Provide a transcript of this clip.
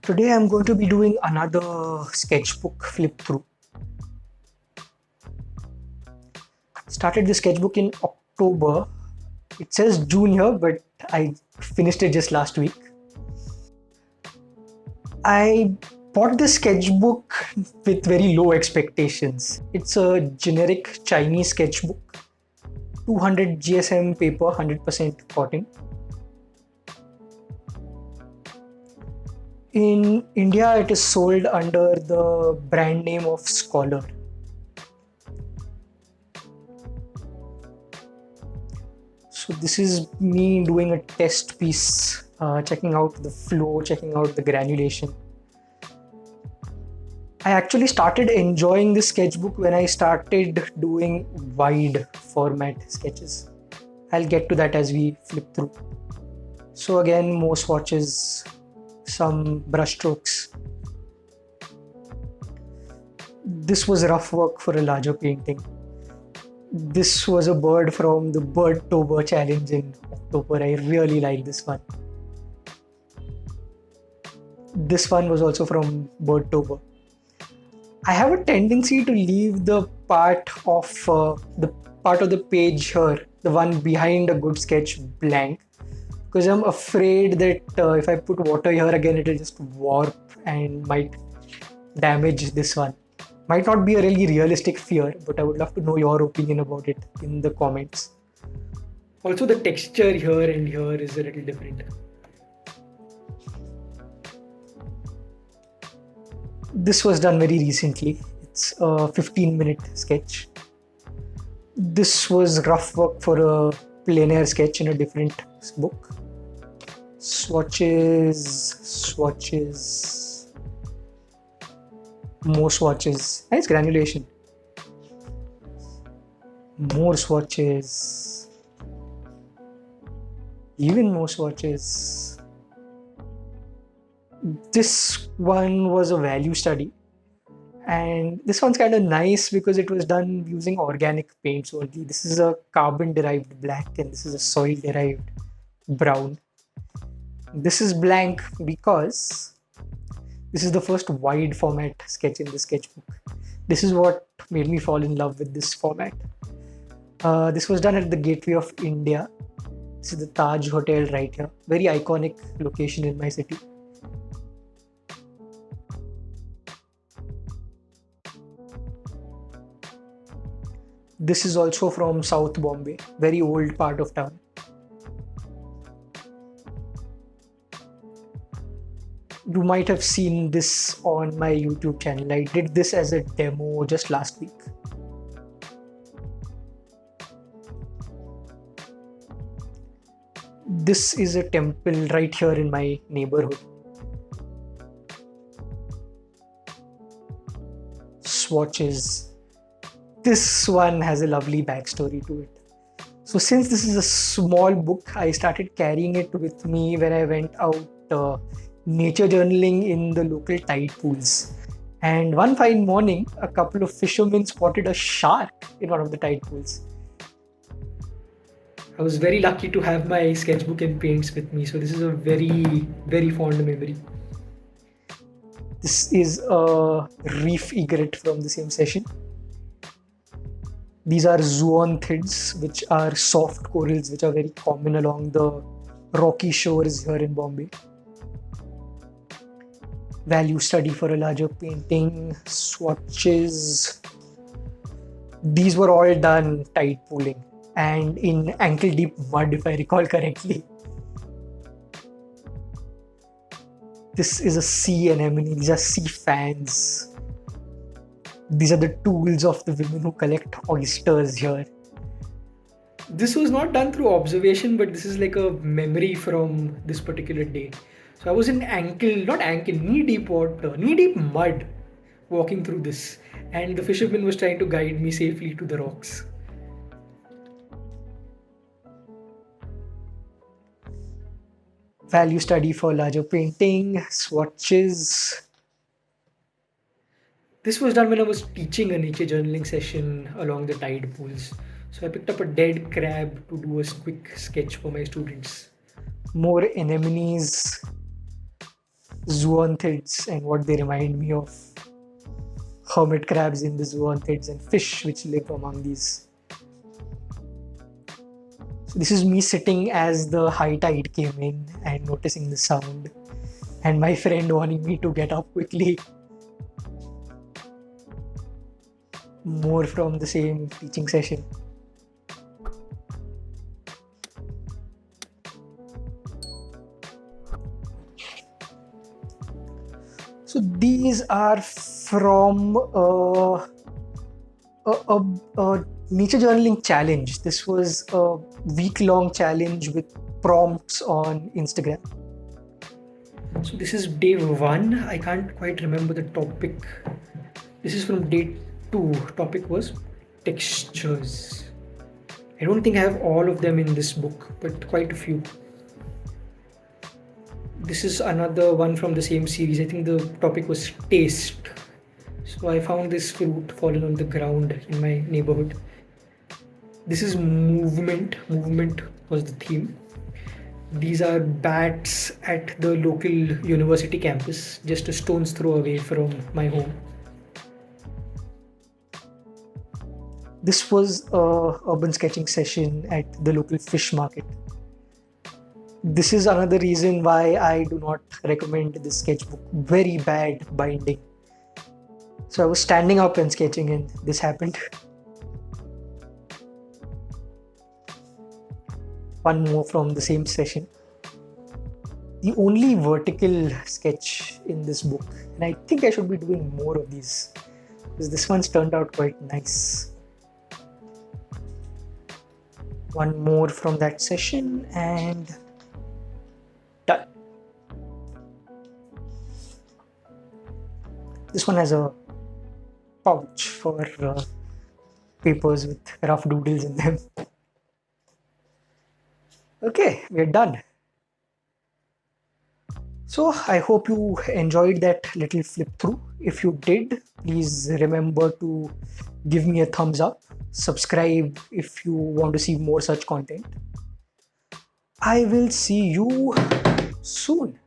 Today I'm going to be doing another sketchbook flip through. Started the sketchbook in October. It says June here, but I finished it just last week. I bought this sketchbook with very low expectations. It's a generic Chinese sketchbook, 200 GSM paper, 100% cotton. In India, it is sold under the brand name of Scholar. So this is me doing a test piece, checking out the flow, checking out the granulation. I actually started enjoying this sketchbook when I started doing wide format sketches. I'll get to that as we flip through. So again, more swatches, some brush strokes. This was rough work for a larger painting. This was a bird from the Birdtober challenge in October. I really like this one. This one was also from Birdtober. I have a tendency to leave the part of the page here, the one behind a good sketch, blank, because I'm afraid that if I put water here again, it will just warp and might damage this one. Might not be a really realistic fear, but I would love to know your opinion about it in the comments. Also, the texture here and here is a little different. This was done very recently. It's a 15-minute sketch. This was rough work for a plein air sketch in a different book. Swatches, more swatches. Nice granulation. More swatches. Even more swatches. This one was a value study, and this one's kind of nice because it was done using organic paints only. This is a carbon derived black and this is a soil derived brown. This is blank because this is the first wide format sketch in the sketchbook. This is what made me fall in love with this format. This was done at the Gateway of India. This is the Taj Hotel right here. Very iconic location in my city. This is also from South Bombay, very old part of town. You might have seen this on my YouTube channel. I did this as a demo just last week. This is a temple right here in my neighborhood. Swatches. This one has a lovely backstory to it. So since this is a small book, I started carrying it with me when I went out nature journaling in the local tide pools. And one fine morning, a couple of fishermen spotted a shark in one of the tide pools. I was very lucky to have my sketchbook and paints with me, so this is a very, very fond memory. This is a reef egret from the same session. These are zoanthids, which are soft corals which are very common along the rocky shores here in Bombay. Value study for a larger painting, swatches. These were all done tide pooling and in ankle deep mud, if I recall correctly. This is a sea anemone. These are sea fans. These are the tools of the women who collect oysters here. This was not done through observation, but this is like a memory from this particular day. So I was in knee-deep water, knee-deep mud walking through this. And the fisherman was trying to guide me safely to the rocks. Value study for larger painting, swatches. This was done when I was teaching a nature journaling session along the tide pools. So I picked up a dead crab to do a quick sketch for my students. More anemones. zoanthids and what they remind me of. Hermit crabs in the zoanthids and fish which live among these. So this is me sitting as the high tide came in and noticing the sound, and my friend wanting me to get up quickly. More from the same teaching session. So these are from a nature journaling challenge. This was a week-long challenge with prompts on Instagram. So this is day 1. I can't quite remember the topic. This is from day 2. Topic was textures. I don't think I have all of them in this book, but quite a few. This is another one from the same series. I think the topic was taste. So I found this fruit fallen on the ground in my neighborhood. This is movement. Movement was the theme. These are bats at the local university campus, just a stone's throw away from my home. This was a urban sketching session at the local fish market. This is another reason why I do not recommend this sketchbook. Very bad binding. So I was standing up and sketching and this happened. One more from the same session. The only vertical sketch in this book, and I think I should be doing more of these because this one's turned out quite nice. One more from that session and done. This one has a pouch for papers with rough doodles in them. Okay, we're done. So I hope you enjoyed that little flip through. If you did, please remember to give me a thumbs up. Subscribe if you want to see more such content. I will see you soon.